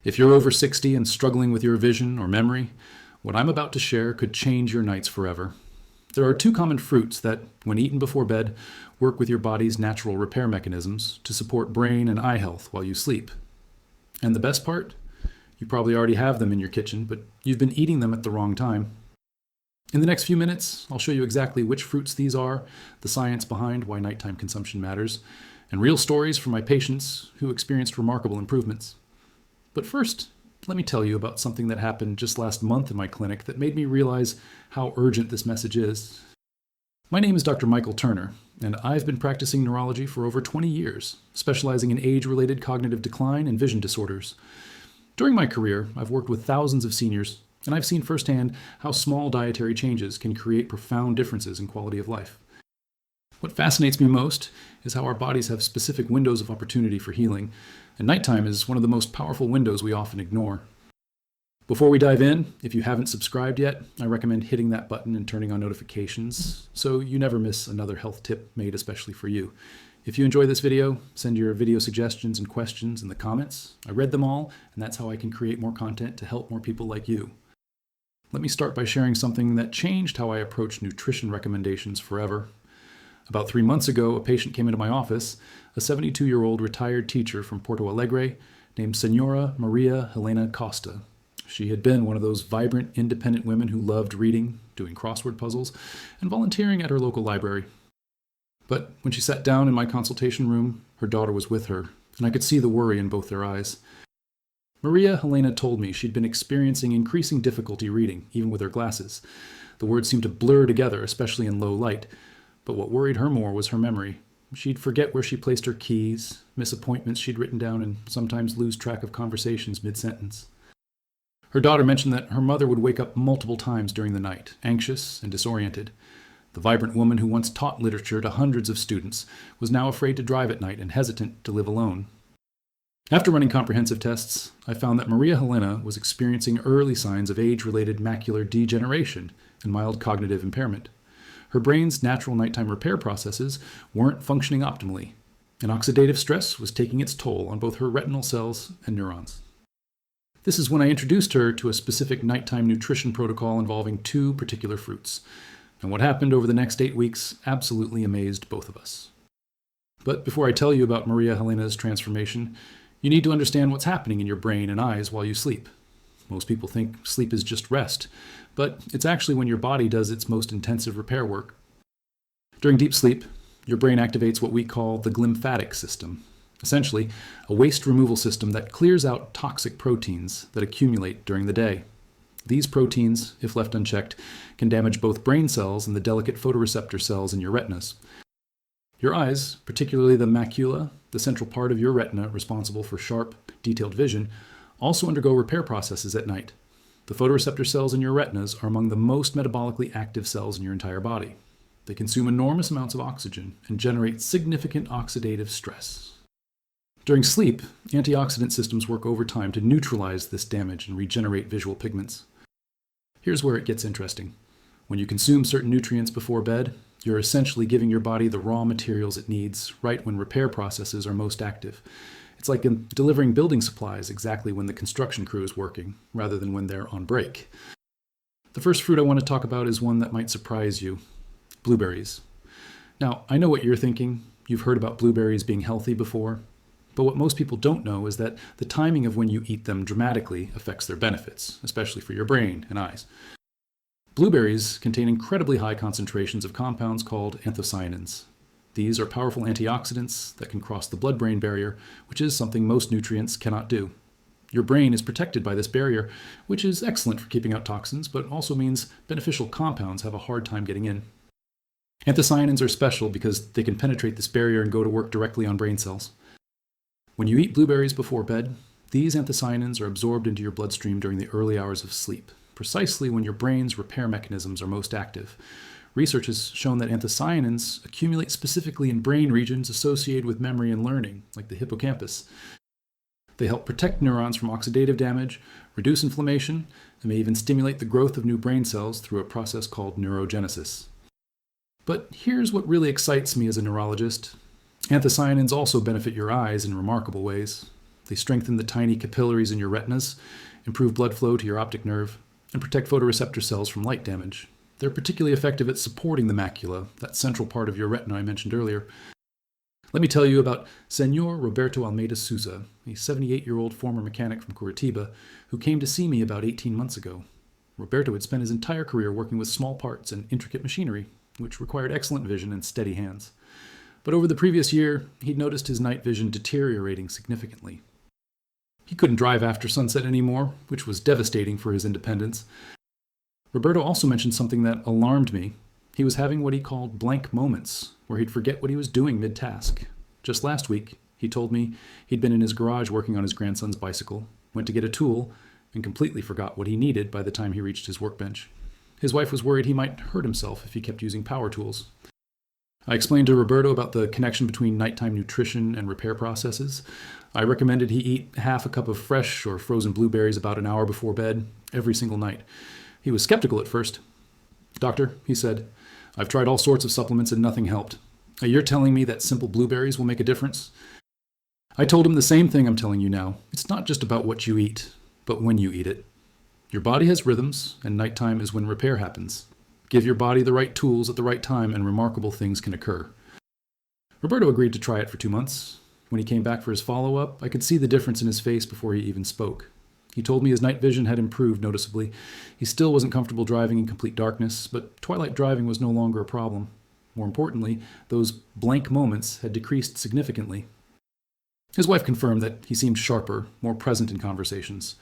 If you're over 60 and struggling with your vision or memory, what I'm about to share could change your nights forever. There are two common fruits that, when eaten before bed, work with your body's natural repair mechanisms to support brain and eye health while you sleep. And the best part? You probably already have them in your kitchen, but you've been eating them at the wrong time. In the next few minutes, I'll show you exactly which fruits these are, the science behind why nighttime consumption matters, and real stories from my patients who experienced remarkable improvements. But first, let me tell you about something that happened just last month in my clinic that made me realize how urgent this message is. My name is Dr. Michael Turner, and I've been practicing neurology for over 20 years, specializing in age-related cognitive decline and vision disorders. During my career, I've worked with thousands of seniors, and I've seen firsthand how small dietary changes can create profound differences in quality of life. What fascinates me most is how our bodies have specific windows of opportunity for healing, and nighttime is one of the most powerful windows we often ignore. Before we dive in, if you haven't subscribed yet, I recommend hitting that button and turning on notifications so you never miss another health tip made especially for you. If you enjoy this video, send your video suggestions and questions in the comments. I read them all, and that's how I can create more content to help more people like you. Let me start by sharing something that changed how I approach nutrition recommendations forever. About 3 months ago, a patient came into my office, a 72-year-old retired teacher from Porto Alegre named Senora Maria Helena Costa. She had been one of those vibrant, independent women who loved reading, doing crossword puzzles, and volunteering at her local library. But when she sat down in my consultation room, her daughter was with her, and I could see the worry in both their eyes. Maria Helena told me she'd been experiencing increasing difficulty reading, even with her glasses. The words seemed to blur together, especially in low light. But what worried her more was her memory. She'd forget where she placed her keys, miss appointments she'd written down, and sometimes lose track of conversations mid-sentence. Her daughter mentioned that her mother would wake up multiple times during the night, anxious and disoriented. The vibrant woman who once taught literature to hundreds of students was now afraid to drive at night and hesitant to live alone. After running comprehensive tests, I found that Maria Helena was experiencing early signs of age-related macular degeneration and mild cognitive impairment. Her brain's natural nighttime repair processes weren't functioning optimally, and oxidative stress was taking its toll on both her retinal cells and neurons. This is when I introduced her to a specific nighttime nutrition protocol involving 2 particular fruits, and what happened over the next 8 weeks absolutely amazed both of us. But before I tell you about Maria Helena's transformation, you need to understand what's happening in your brain and eyes while you sleep. Most people think sleep is just rest, but it's actually when your body does its most intensive repair work. During deep sleep, your brain activates what we call the glymphatic system, essentially a waste removal system that clears out toxic proteins that accumulate during the day. These proteins, if left unchecked, can damage both brain cells and the delicate photoreceptor cells in your retinas. Your eyes, particularly the macula, the central part of your retina responsible for sharp, detailed vision, also undergo repair processes at night. The photoreceptor cells in your retinas are among the most metabolically active cells in your entire body. They consume enormous amounts of oxygen and generate significant oxidative stress. During sleep, antioxidant systems work overtime to neutralize this damage and regenerate visual pigments. Here's where it gets interesting. When you consume certain nutrients before bed, you're essentially giving your body the raw materials it needs right when repair processes are most active. It's like delivering building supplies exactly when the construction crew is working, rather than when they're on break. The first fruit I want to talk about is one that might surprise you: blueberries. Now, I know what you're thinking. You've heard about blueberries being healthy before. But what most people don't know is that the timing of when you eat them dramatically affects their benefits, especially for your brain and eyes. Blueberries contain incredibly high concentrations of compounds called anthocyanins. These are powerful antioxidants that can cross the blood-brain barrier, which is something most nutrients cannot do. Your brain is protected by this barrier, which is excellent for keeping out toxins, but also means beneficial compounds have a hard time getting in. Anthocyanins are special because they can penetrate this barrier and go to work directly on brain cells. When you eat blueberries before bed, these anthocyanins are absorbed into your bloodstream during the early hours of sleep, precisely when your brain's repair mechanisms are most active. Research has shown that anthocyanins accumulate specifically in brain regions associated with memory and learning, like the hippocampus. They help protect neurons from oxidative damage, reduce inflammation, and may even stimulate the growth of new brain cells through a process called neurogenesis. But here's what really excites me as a neurologist. Anthocyanins also benefit your eyes in remarkable ways. They strengthen the tiny capillaries in your retinas, improve blood flow to your optic nerve, and protect photoreceptor cells from light damage. They're particularly effective at supporting the macula, that central part of your retina I mentioned earlier. Let me tell you about Senor Roberto Almeida Souza, a 78-year-old former mechanic from Curitiba who came to see me about 18 months ago. Roberto had spent his entire career working with small parts and intricate machinery, which required excellent vision and steady hands. But over the previous year, he'd noticed his night vision deteriorating significantly. He couldn't drive after sunset anymore, which was devastating for his independence. Roberto also mentioned something that alarmed me. He was having what he called blank moments, where he'd forget what he was doing mid-task. Just last week, he told me he'd been in his garage working on his grandson's bicycle, went to get a tool, and completely forgot what he needed by the time he reached his workbench. His wife was worried he might hurt himself if he kept using power tools. I explained to Roberto about the connection between nighttime nutrition and repair processes. I recommended he eat half a cup of fresh or frozen blueberries about an hour before bed every single night. He was skeptical at first. "Doctor," he said, "I've tried all sorts of supplements and nothing helped. You're telling me that simple blueberries will make a difference?" I told him the same thing I'm telling you now. It's not just about what you eat, but when you eat it. Your body has rhythms, and nighttime is when repair happens. Give your body the right tools at the right time, and remarkable things can occur. Roberto agreed to try it for 2 months. When he came back for his follow-up, I could see the difference in his face before he even spoke. He told me his night vision had improved noticeably. He still wasn't comfortable driving in complete darkness, but twilight driving was no longer a problem. More importantly, those blank moments had decreased significantly. His wife confirmed that he seemed sharper, more present in conversations.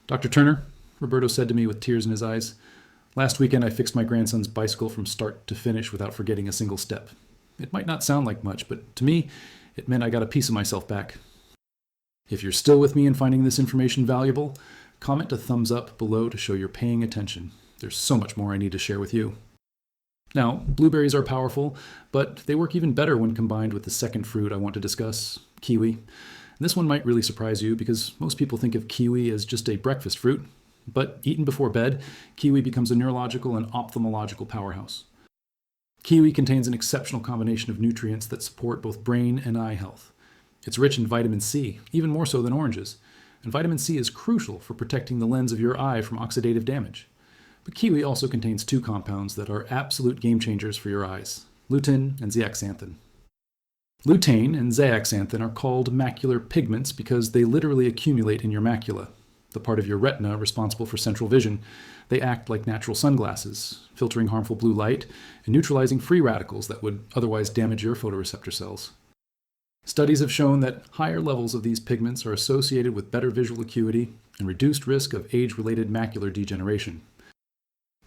"Dr. Turner," Roberto said to me with tears in his eyes, "last weekend I fixed my grandson's bicycle from start to finish without forgetting a single step. It might not sound like much, but to me, it meant I got a piece of myself back." If you're still with me and finding this information valuable, comment a thumbs up below to show you're paying attention. There's so much more I need to share with you. Now, blueberries are powerful, but they work even better when combined with the second fruit I want to discuss, kiwi. And this one might really surprise you because most people think of kiwi as just a breakfast fruit, but eaten before bed, kiwi becomes a neurological and ophthalmological powerhouse. Kiwi contains an exceptional combination of nutrients that support both brain and eye health. It's rich in vitamin C, even more so than oranges, and vitamin C is crucial for protecting the lens of your eye from oxidative damage. But kiwi also contains 2 compounds that are absolute game changers for your eyes, lutein and zeaxanthin. Lutein and zeaxanthin are called macular pigments because they literally accumulate in your macula, the part of your retina responsible for central vision. They act like natural sunglasses, filtering harmful blue light and neutralizing free radicals that would otherwise damage your photoreceptor cells. Studies have shown that higher levels of these pigments are associated with better visual acuity and reduced risk of age-related macular degeneration.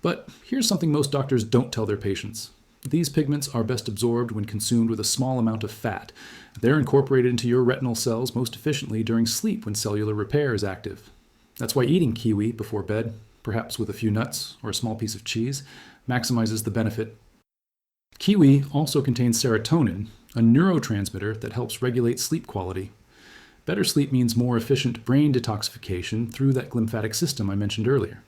But here's something most doctors don't tell their patients. These pigments are best absorbed when consumed with a small amount of fat. They're incorporated into your retinal cells most efficiently during sleep when cellular repair is active. That's why eating kiwi before bed, perhaps with a few nuts or a small piece of cheese, maximizes the benefit. Kiwi also contains serotonin, a neurotransmitter that helps regulate sleep quality. Better sleep means more efficient brain detoxification through that glymphatic system I mentioned earlier.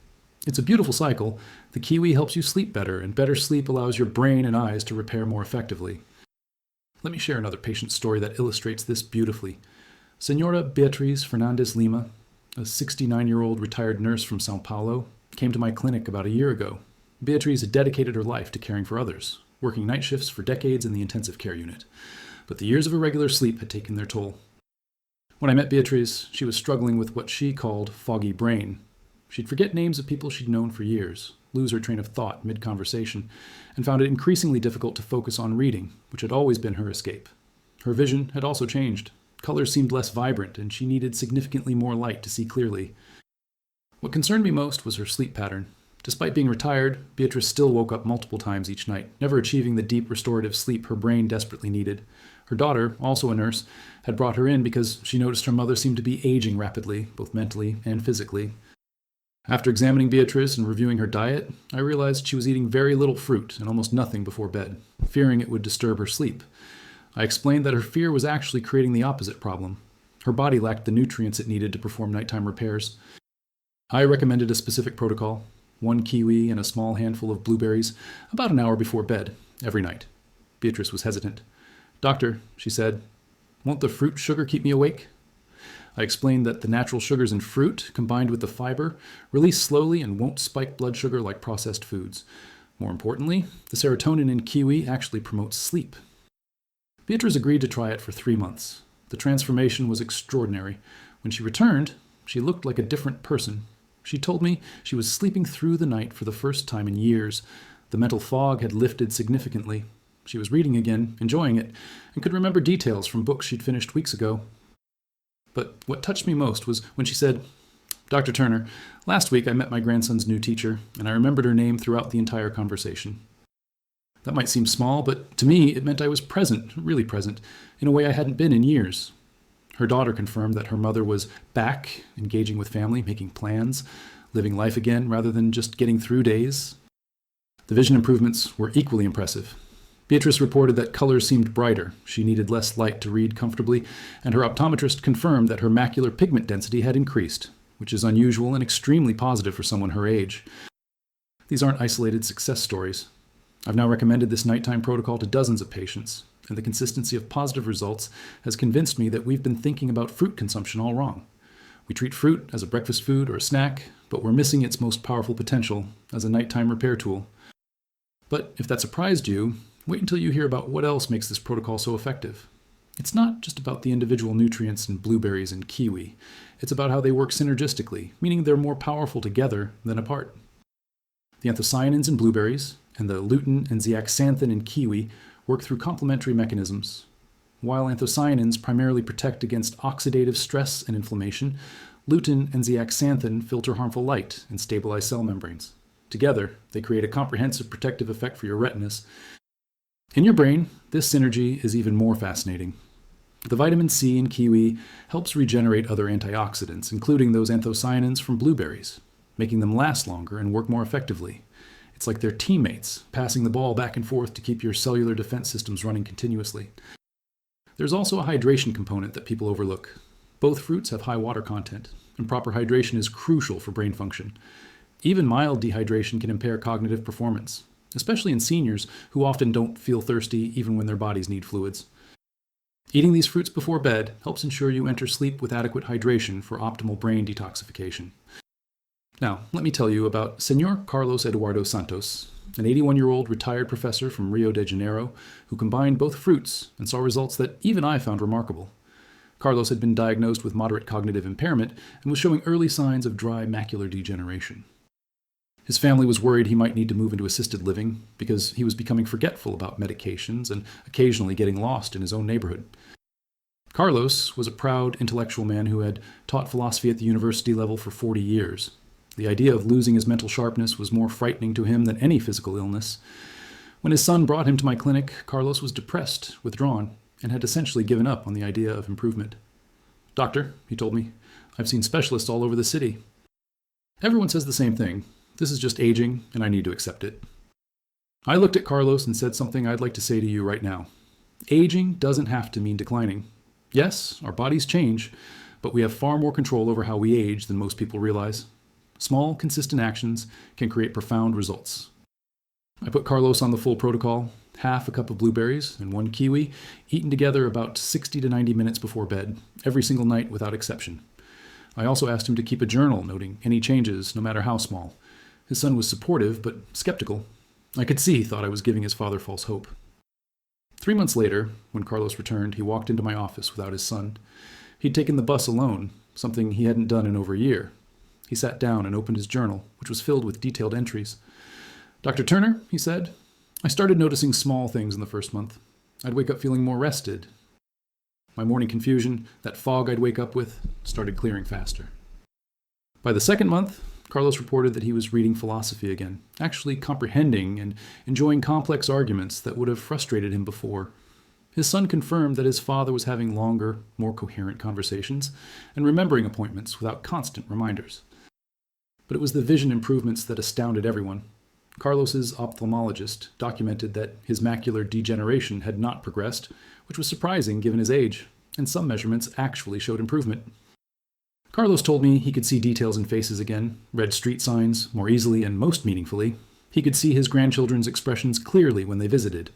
It's a beautiful cycle. The kiwi helps you sleep better, and better sleep allows your brain and eyes to repair more effectively. Let me share another patient story that illustrates this beautifully. Senora Beatriz Fernandez Lima, a 69-year-old retired nurse from Sao Paulo, came to my clinic about a year ago. Beatriz had dedicated her life to caring for others, working night shifts for decades in the intensive care unit. But the years of irregular sleep had taken their toll. When I met Beatriz, she was struggling with what she called foggy brain. She'd forget names of people she'd known for years, lose her train of thought mid-conversation, and found it increasingly difficult to focus on reading, which had always been her escape. Her vision had also changed. Colors seemed less vibrant, and she needed significantly more light to see clearly. What concerned me most was her sleep pattern. Despite being retired, Beatrice still woke up multiple times each night, never achieving the deep restorative sleep her brain desperately needed. Her daughter, also a nurse, had brought her in because she noticed her mother seemed to be aging rapidly, both mentally and physically. After examining Beatrice and reviewing her diet, I realized she was eating very little fruit and almost nothing before bed, fearing it would disturb her sleep. I explained that her fear was actually creating the opposite problem. Her body lacked the nutrients it needed to perform nighttime repairs. I recommended a specific protocol: 1 kiwi and a small handful of blueberries, about an hour before bed, every night. Beatrice was hesitant. "Doctor," she said, "won't the fruit sugar keep me awake?" I explained that the natural sugars in fruit, combined with the fiber, release slowly and won't spike blood sugar like processed foods. More importantly, the serotonin in kiwi actually promotes sleep. Beatrice agreed to try it for 3 months. The transformation was extraordinary. When she returned, she looked like a different person. She told me she was sleeping through the night for the first time in years. The mental fog had lifted significantly. She was reading again, enjoying it, and could remember details from books she'd finished weeks ago. But what touched me most was when she said, "Dr. Turner, last week I met my grandson's new teacher, and I remembered her name throughout the entire conversation." That might seem small, but to me it meant I was present, really present, in a way I hadn't been in years. Her daughter confirmed that her mother was back, engaging with family, making plans, living life again rather than just getting through days. The vision improvements were equally impressive. Beatrice reported that colors seemed brighter, she needed less light to read comfortably, and her optometrist confirmed that her macular pigment density had increased, which is unusual and extremely positive for someone her age. These aren't isolated success stories. I've now recommended this nighttime protocol to dozens of patients, and the consistency of positive results has convinced me that we've been thinking about fruit consumption all wrong. We treat fruit as a breakfast food or a snack, but we're missing its most powerful potential as a nighttime repair tool. But if that surprised you, wait until you hear about what else makes this protocol so effective. It's not just about the individual nutrients in blueberries and kiwi. It's about how they work synergistically, meaning they're more powerful together than apart. The anthocyanins in blueberries and the lutein and zeaxanthin in kiwi work through complementary mechanisms. While anthocyanins primarily protect against oxidative stress and inflammation, lutein and zeaxanthin filter harmful light and stabilize cell membranes. Together, they create a comprehensive protective effect for your retinas. In your brain, this synergy is even more fascinating. The vitamin C in kiwi helps regenerate other antioxidants, including those anthocyanins from blueberries, making them last longer and work more effectively. It's like they're teammates, passing the ball back and forth to keep your cellular defense systems running continuously. There's also a hydration component that people overlook. Both fruits have high water content, and proper hydration is crucial for brain function. Even mild dehydration can impair cognitive performance, especially in seniors who often don't feel thirsty even when their bodies need fluids. Eating these fruits before bed helps ensure you enter sleep with adequate hydration for optimal brain detoxification. Now, let me tell you about Senor Carlos Eduardo Santos, an 81-year-old retired professor from Rio de Janeiro who combined both fruits and saw results that even I found remarkable. Carlos had been diagnosed with moderate cognitive impairment and was showing early signs of dry macular degeneration. His family was worried he might need to move into assisted living because he was becoming forgetful about medications and occasionally getting lost in his own neighborhood. Carlos was a proud intellectual man who had taught philosophy at the university level for 40 years. The idea of losing his mental sharpness was more frightening to him than any physical illness. When his son brought him to my clinic, Carlos was depressed, withdrawn, and had essentially given up on the idea of improvement. "Doctor," he told me, "I've seen specialists all over the city. Everyone says the same thing. This is just aging, and I need to accept it." I looked at Carlos and said something I'd like to say to you right now. Aging doesn't have to mean declining. Yes, our bodies change, but we have far more control over how we age than most people realize. Small, consistent actions can create profound results. I put Carlos on the full protocol, half a cup of blueberries and 1 kiwi, eaten together about 60 to 90 minutes before bed, every single night without exception. I also asked him to keep a journal noting any changes, no matter how small. His son was supportive, but skeptical. I could see he thought I was giving his father false hope. 3 months later, when Carlos returned, he walked into my office without his son. He'd taken the bus alone, something he hadn't done in over a year. He sat down and opened his journal, which was filled with detailed entries. "Dr. Turner," he said, "I started noticing small things in the first month. I'd wake up feeling more rested. My morning confusion, that fog I'd wake up with, started clearing faster." By the second month, Carlos reported that he was reading philosophy again, actually comprehending and enjoying complex arguments that would have frustrated him before. His son confirmed that his father was having longer, more coherent conversations and remembering appointments without constant reminders. But it was the vision improvements that astounded everyone. Carlos's ophthalmologist documented that his macular degeneration had not progressed, which was surprising given his age, and some measurements actually showed improvement. Carlos told me he could see details in faces again, read street signs more easily and most meaningfully. He could see his grandchildren's expressions clearly when they visited.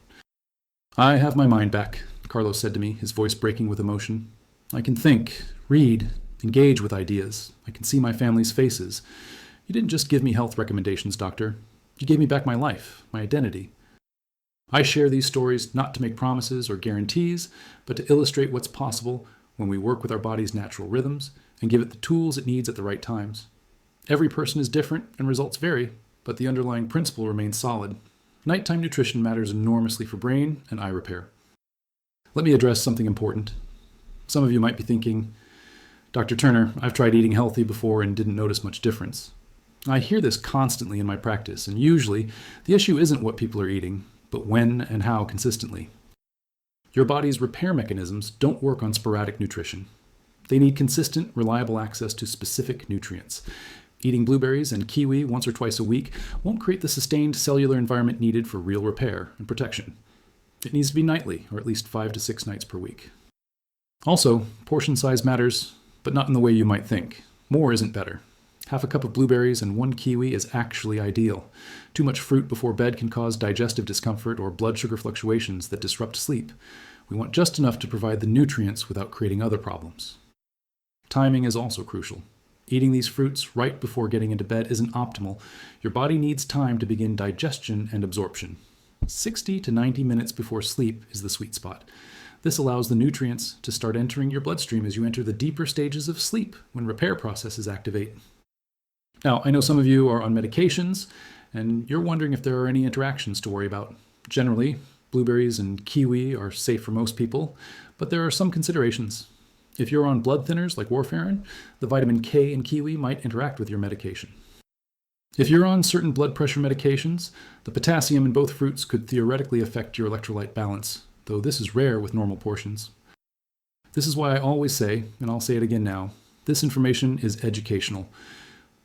"I have my mind back," Carlos said to me, his voice breaking with emotion. "I can think, read, engage with ideas. I can see my family's faces. You didn't just give me health recommendations, doctor. You gave me back my life, my identity. I share these stories not to make promises or guarantees, but to illustrate what's possible when we work with our body's natural rhythms and give it the tools it needs at the right times. Every person is different and results vary, but the underlying principle remains solid. Nighttime nutrition matters enormously for brain and eye repair. Let me address something important. Some of you might be thinking, Dr. Turner, I've tried eating healthy before and didn't notice much difference. I hear this constantly in my practice, and usually the issue isn't what people are eating, but when and how consistently. Your body's repair mechanisms don't work on sporadic nutrition. They need consistent, reliable access to specific nutrients. Eating blueberries and kiwi once or twice a week won't create the sustained cellular environment needed for real repair and protection. It needs to be nightly, or at least 5 to 6 nights per week. Also, portion size matters, but not in the way you might think. More isn't better. Half a cup of blueberries and 1 kiwi is actually ideal. Too much fruit before bed can cause digestive discomfort or blood sugar fluctuations that disrupt sleep. We want just enough to provide the nutrients without creating other problems. Timing is also crucial. Eating these fruits right before getting into bed isn't optimal. Your body needs time to begin digestion and absorption. 60 to 90 minutes before sleep is the sweet spot. This allows the nutrients to start entering your bloodstream as you enter the deeper stages of sleep when repair processes activate. Now, I know some of you are on medications, and you're wondering if there are any interactions to worry about. Generally, blueberries and kiwi are safe for most people, but there are some considerations. If you're on blood thinners like warfarin, the vitamin K in kiwi might interact with your medication. If you're on certain blood pressure medications, the potassium in both fruits could theoretically affect your electrolyte balance, though this is rare with normal portions. This is why I always say, and I'll say it again now, this information is educational.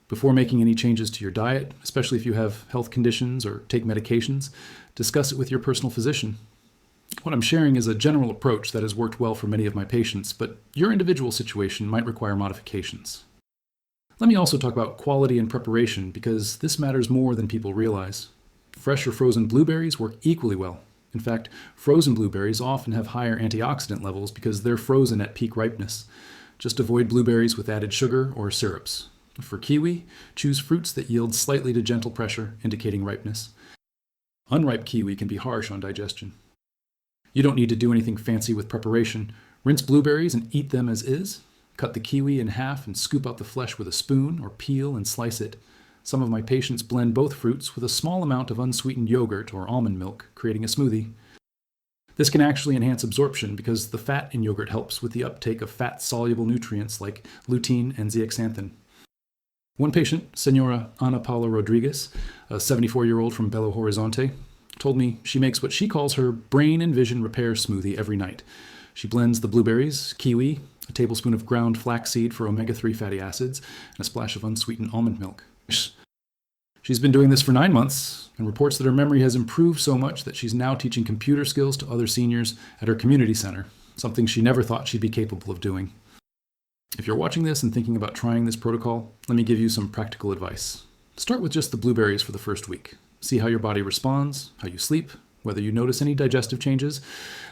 Before making any changes to your diet, especially if you have health conditions or take medications, discuss it with your personal physician. What I'm sharing is a general approach that has worked well for many of my patients, but your individual situation might require modifications. Let me also talk about quality and preparation, because this matters more than people realize. Fresh or frozen blueberries work equally well. In fact, frozen blueberries often have higher antioxidant levels because they're frozen at peak ripeness. Just avoid blueberries with added sugar or syrups. For kiwi, choose fruits that yield slightly to gentle pressure, indicating ripeness. Unripe kiwi can be harsh on digestion. You don't need to do anything fancy with preparation. Rinse blueberries and eat them as is. Cut the kiwi in half and scoop out the flesh with a spoon, or peel and slice it. Some of my patients blend both fruits with a small amount of unsweetened yogurt or almond milk, creating a smoothie. This can actually enhance absorption because the fat in yogurt helps with the uptake of fat-soluble nutrients like lutein and zeaxanthin. One patient, Senora Ana Paula Rodriguez, a 74-year-old from Belo Horizonte, told me she makes what she calls her brain and vision repair smoothie every night. She blends the blueberries, kiwi, a tablespoon of ground flaxseed for omega-3 fatty acids, and a splash of unsweetened almond milk. She's been doing this for 9 months and reports that her memory has improved so much that she's now teaching computer skills to other seniors at her community center, something she never thought she'd be capable of doing. If you're watching this and thinking about trying this protocol, let me give you some practical advice. Start with just the blueberries for the first week. See how your body responds, how you sleep, whether you notice any digestive changes.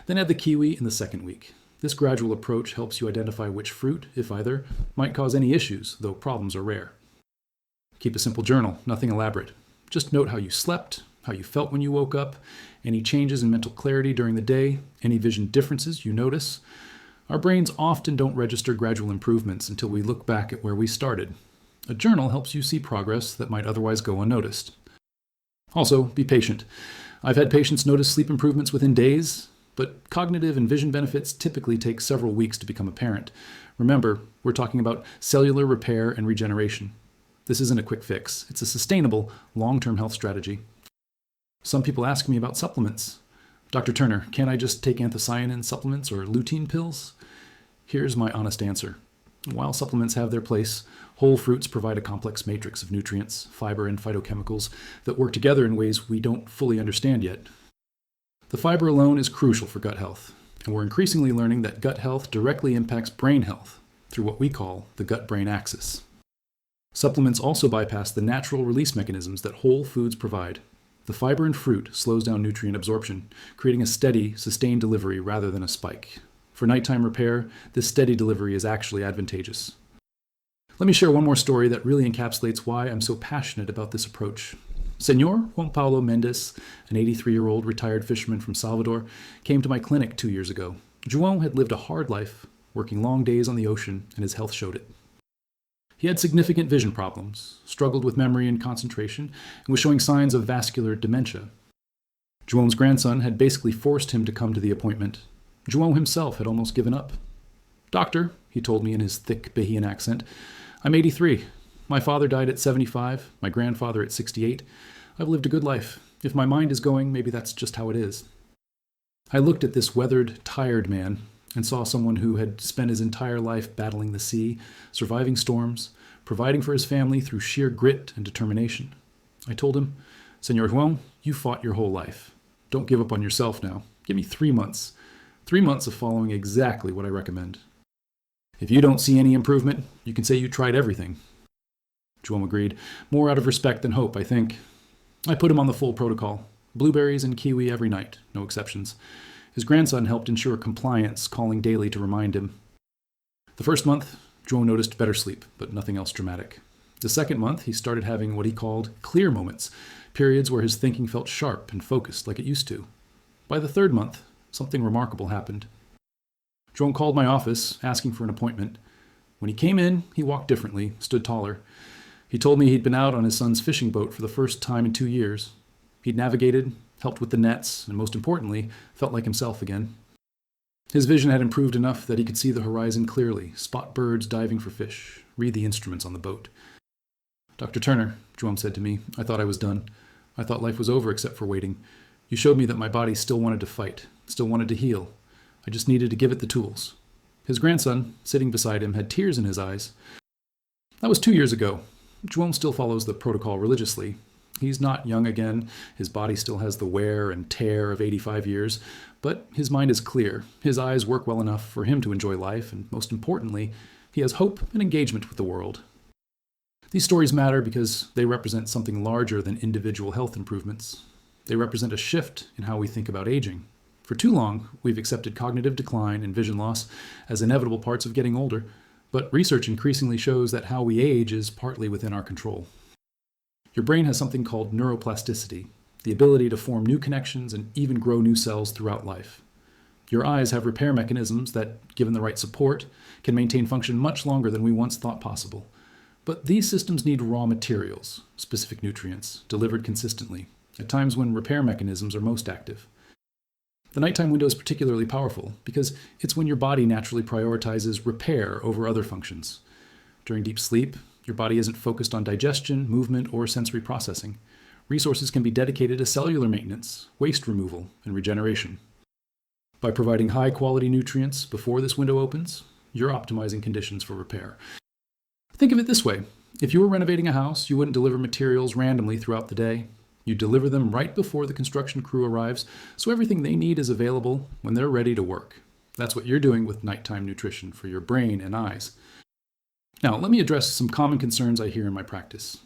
Then add the kiwi in the second week. This gradual approach helps you identify which fruit, if either, might cause any issues, though problems are rare. Keep a simple journal, nothing elaborate. Just note how you slept, how you felt when you woke up, any changes in mental clarity during the day, any vision differences you notice. Our brains often don't register gradual improvements until we look back at where we started. A journal helps you see progress that might otherwise go unnoticed. Also, be patient. I've had patients notice sleep improvements within days, but cognitive and vision benefits typically take several weeks to become apparent. Remember, we're talking about cellular repair and regeneration. This isn't a quick fix. It's a sustainable, long-term health strategy. Some people ask me about supplements. Dr. Turner, can I just take anthocyanin supplements or lutein pills? Here's my honest answer. While supplements have their place, whole fruits provide a complex matrix of nutrients, fiber, and phytochemicals that work together in ways we don't fully understand yet. The fiber alone is crucial for gut health, and we're increasingly learning that gut health directly impacts brain health through what we call the gut-brain axis. Supplements also bypass the natural release mechanisms that whole foods provide. The fiber in fruit slows down nutrient absorption, creating a steady, sustained delivery rather than a spike. For nighttime repair, this steady delivery is actually advantageous. Let me share one more story that really encapsulates why I'm so passionate about this approach. Senor Juan Paulo Mendes, an 83-year-old retired fisherman from Salvador, came to my clinic 2 years ago. João had lived a hard life, working long days on the ocean, and his health showed it. He had significant vision problems, struggled with memory and concentration, and was showing signs of vascular dementia. João's grandson had basically forced him to come to the appointment. João himself had almost given up. "Doctor," he told me in his thick Bahian accent, "I'm 83. My father died at 75, my grandfather at 68. I've lived a good life. If my mind is going, maybe that's just how it is." I looked at this weathered, tired man and saw someone who had spent his entire life battling the sea, surviving storms, providing for his family through sheer grit and determination. I told him, "Senor João, you fought your whole life. Don't give up on yourself now. Give me 3 months. 3 months of following exactly what I recommend. If you don't see any improvement, you can say you tried everything." João agreed, more out of respect than hope, I think. I put him on the full protocol. Blueberries and kiwi every night, no exceptions. His grandson helped ensure compliance, calling daily to remind him. The first month, João noticed better sleep, but nothing else dramatic. The second month, he started having what he called clear moments, periods where his thinking felt sharp and focused like it used to. By the third month, something remarkable happened. João called my office, asking for an appointment. When he came in, he walked differently, stood taller. He told me he'd been out on his son's fishing boat for the first time in 2 years. He'd navigated, helped with the nets, and most importantly, felt like himself again. His vision had improved enough that he could see the horizon clearly, spot birds diving for fish, read the instruments on the boat. "Dr. Turner," João said to me, "I thought I was done. I thought life was over except for waiting. You showed me that my body still wanted to fight, still wanted to heal. I just needed to give it the tools." His grandson, sitting beside him, had tears in his eyes. That was 2 years ago. João still follows the protocol religiously. He's not young again, his body still has the wear and tear of 85 years, but his mind is clear, his eyes work well enough for him to enjoy life, and most importantly, he has hope and engagement with the world. These stories matter because they represent something larger than individual health improvements. They represent a shift in how we think about aging. For too long, we've accepted cognitive decline and vision loss as inevitable parts of getting older, but research increasingly shows that how we age is partly within our control. Your brain has something called neuroplasticity, the ability to form new connections and even grow new cells throughout life. Your eyes have repair mechanisms that, given the right support, can maintain function much longer than we once thought possible. But these systems need raw materials, specific nutrients, delivered consistently, at times when repair mechanisms are most active. The nighttime window is particularly powerful because it's when your body naturally prioritizes repair over other functions. During deep sleep, your body isn't focused on digestion, movement, or sensory processing. Resources can be dedicated to cellular maintenance, waste removal, and regeneration. By providing high-quality nutrients before this window opens, you're optimizing conditions for repair. Think of it this way. If you were renovating a house, you wouldn't deliver materials randomly throughout the day. You deliver them right before the construction crew arrives, so everything they need is available when they're ready to work. That's what you're doing with nighttime nutrition for your brain and eyes. Now, let me address some common concerns I hear in my practice.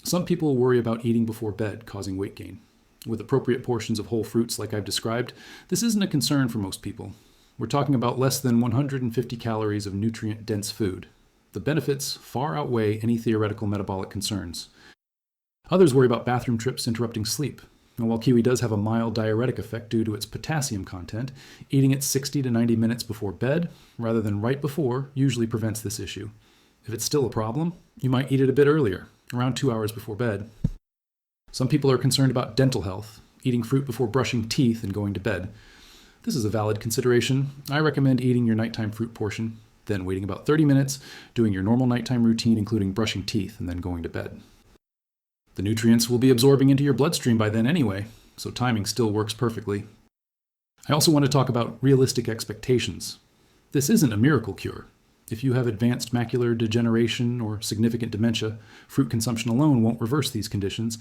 Some people worry about eating before bed, causing weight gain. With appropriate portions of whole fruits like I've described, this isn't a concern for most people. We're talking about less than 150 calories of nutrient-dense food. The benefits far outweigh any theoretical metabolic concerns. Others worry about bathroom trips interrupting sleep. And while kiwi does have a mild diuretic effect due to its potassium content, eating it 60 to 90 minutes before bed, rather than right before, usually prevents this issue. If it's still a problem, you might eat it a bit earlier, around 2 hours before bed. Some people are concerned about dental health, eating fruit before brushing teeth and going to bed. This is a valid consideration. I recommend eating your nighttime fruit portion, then waiting about 30 minutes, doing your normal nighttime routine including brushing teeth and then going to bed. The nutrients will be absorbing into your bloodstream by then anyway, so timing still works perfectly. I also want to talk about realistic expectations. This isn't a miracle cure. If you have advanced macular degeneration or significant dementia, fruit consumption alone won't reverse these conditions,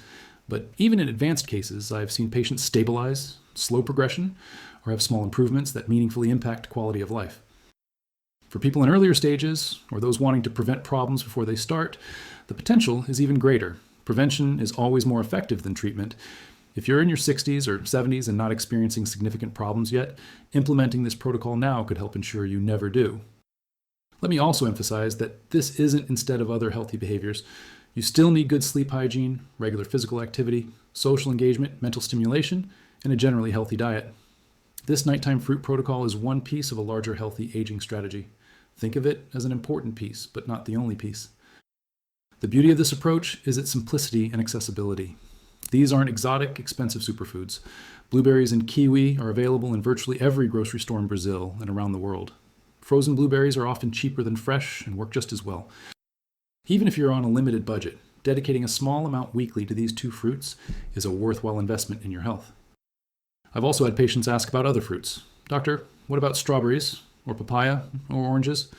but even in advanced cases, I've seen patients stabilize, slow progression, or have small improvements that meaningfully impact quality of life. For people in earlier stages, or those wanting to prevent problems before they start, the potential is even greater. Prevention is always more effective than treatment. If you're in your 60s or 70s and not experiencing significant problems yet, implementing this protocol now could help ensure you never do. Let me also emphasize that this isn't instead of other healthy behaviors. You still need good sleep hygiene, regular physical activity, social engagement, mental stimulation, and a generally healthy diet. This nighttime fruit protocol is one piece of a larger healthy aging strategy. Think of it as an important piece, but not the only piece. The beauty of this approach is its simplicity and accessibility. These aren't exotic, expensive superfoods. Blueberries and kiwi are available in virtually every grocery store in Brazil and around the world. Frozen blueberries are often cheaper than fresh and work just as well. Even if you're on a limited budget, dedicating a small amount weekly to these two fruits is a worthwhile investment in your health. I've also had patients ask about other fruits. Doctor, what about strawberries, or papaya, or oranges?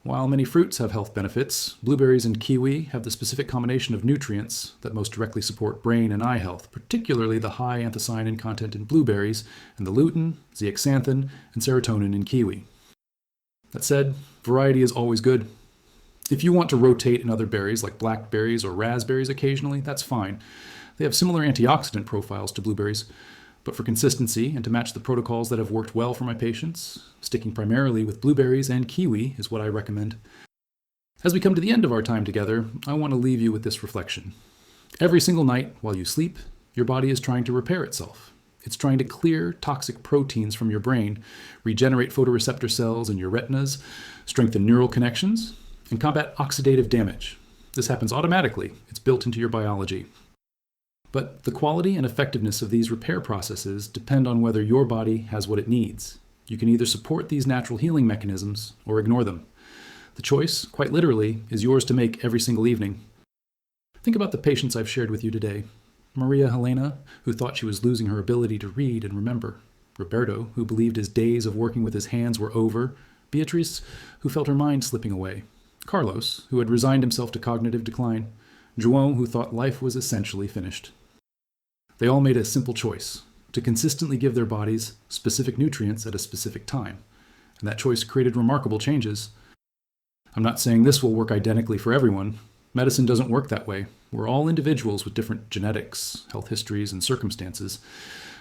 While many fruits have health benefits, blueberries and kiwi have the specific combination of nutrients that most directly support brain and eye health, particularly the high anthocyanin content in blueberries and the lutein, zeaxanthin, and serotonin in kiwi. That said, variety is always good. If you want to rotate in other berries like blackberries or raspberries occasionally, that's fine. They have similar antioxidant profiles to blueberries. But for consistency and to match the protocols that have worked well for my patients, sticking primarily with blueberries and kiwi is what I recommend. As we come to the end of our time together, I want to leave you with this reflection. Every single night while you sleep, your body is trying to repair itself. It's trying to clear toxic proteins from your brain, regenerate photoreceptor cells in your retinas, strengthen neural connections, and combat oxidative damage. This happens automatically. It's built into your biology. But the quality and effectiveness of these repair processes depend on whether your body has what it needs. You can either support these natural healing mechanisms or ignore them. The choice, quite literally, is yours to make every single evening. Think about the patients I've shared with you today. Maria Helena, who thought she was losing her ability to read and remember. Roberto, who believed his days of working with his hands were over. Beatrice, who felt her mind slipping away. Carlos, who had resigned himself to cognitive decline. João, who thought life was essentially finished. They all made a simple choice, to consistently give their bodies specific nutrients at a specific time. And that choice created remarkable changes. I'm not saying this will work identically for everyone. Medicine doesn't work that way. We're all individuals with different genetics, health histories, and circumstances.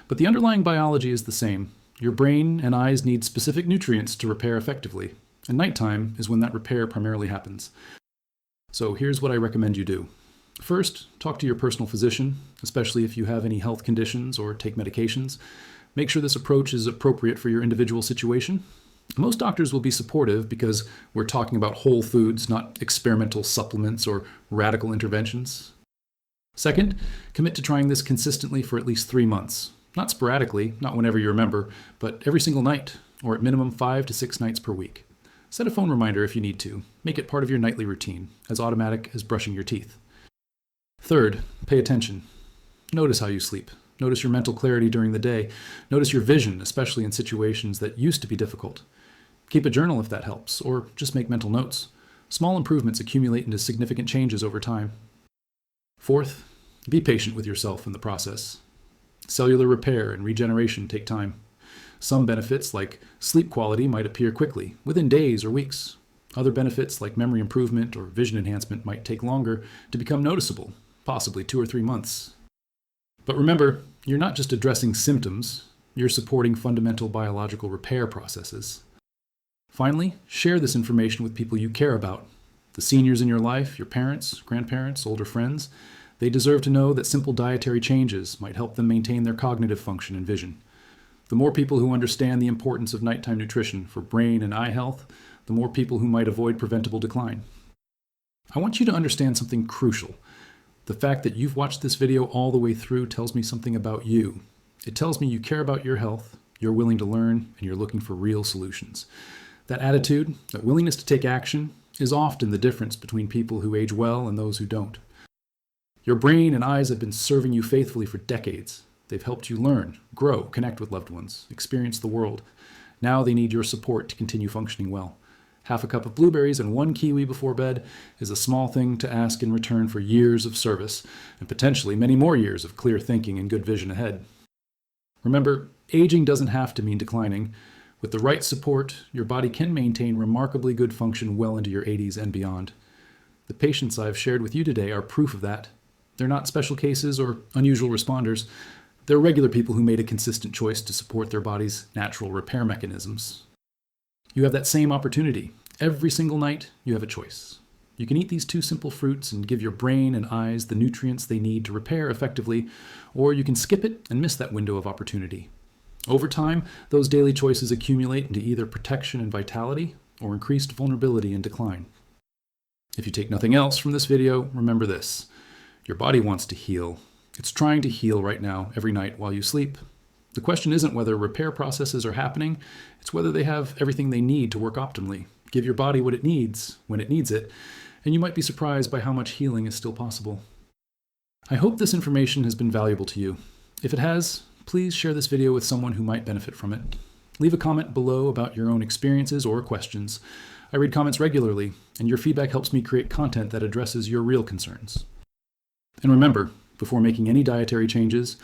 But the underlying biology is the same. Your brain and eyes need specific nutrients to repair effectively. And nighttime is when that repair primarily happens. So here's what I recommend you do. First, talk to your personal physician, especially if you have any health conditions or take medications. Make sure this approach is appropriate for your individual situation. Most doctors will be supportive because we're talking about whole foods, not experimental supplements or radical interventions. Second, commit to trying this consistently for at least 3 months. Not sporadically, not whenever you remember, but every single night, or at minimum 5 to 6 nights per week. Set a phone reminder if you need to. Make it part of your nightly routine, as automatic as brushing your teeth. Third, pay attention. Notice how you sleep. Notice your mental clarity during the day. Notice your vision, especially in situations that used to be difficult. Keep a journal if that helps, or just make mental notes. Small improvements accumulate into significant changes over time. Fourth, be patient with yourself in the process. Cellular repair and regeneration take time. Some benefits, like sleep quality, might appear quickly, within days or weeks. Other benefits, like memory improvement or vision enhancement, might take longer to become noticeable, possibly 2 or 3 months. But remember, you're not just addressing symptoms, you're supporting fundamental biological repair processes. Finally, share this information with people you care about. The seniors in your life, your parents, grandparents, older friends, they deserve to know that simple dietary changes might help them maintain their cognitive function and vision. The more people who understand the importance of nighttime nutrition for brain and eye health, the more people who might avoid preventable decline. I want you to understand something crucial. The fact that you've watched this video all the way through tells me something about you. It tells me you care about your health, you're willing to learn, and you're looking for real solutions. That attitude, that willingness to take action, is often the difference between people who age well and those who don't. Your brain and eyes have been serving you faithfully for decades. They've helped you learn, grow, connect with loved ones, experience the world. Now they need your support to continue functioning well. Half a cup of blueberries and 1 kiwi before bed is a small thing to ask in return for years of service, and potentially many more years of clear thinking and good vision ahead. Remember, aging doesn't have to mean declining. With the right support, your body can maintain remarkably good function well into your 80s and beyond. The patients I've shared with you today are proof of that. They're not special cases or unusual responders. They're regular people who made a consistent choice to support their body's natural repair mechanisms. You have that same opportunity. Every single night, you have a choice. You can eat these two simple fruits and give your brain and eyes the nutrients they need to repair effectively, or you can skip it and miss that window of opportunity. Over time, those daily choices accumulate into either protection and vitality or increased vulnerability and decline. If you take nothing else from this video, remember this. Your body wants to heal. It's trying to heal right now, every night while you sleep. The question isn't whether repair processes are happening, it's whether they have everything they need to work optimally. Give your body what it needs, when it needs it, and you might be surprised by how much healing is still possible. I hope this information has been valuable to you. If it has, please share this video with someone who might benefit from it. Leave a comment below about your own experiences or questions. I read comments regularly, and your feedback helps me create content that addresses your real concerns. And remember, before making any dietary changes,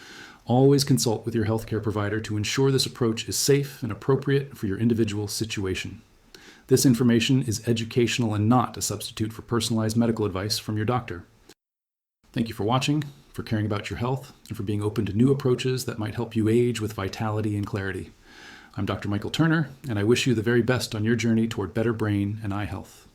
always consult with your healthcare provider to ensure this approach is safe and appropriate for your individual situation. This information is educational and not a substitute for personalized medical advice from your doctor. Thank you for watching, for caring about your health, and for being open to new approaches that might help you age with vitality and clarity. I'm Dr. Michael Turner, and I wish you the very best on your journey toward better brain and eye health.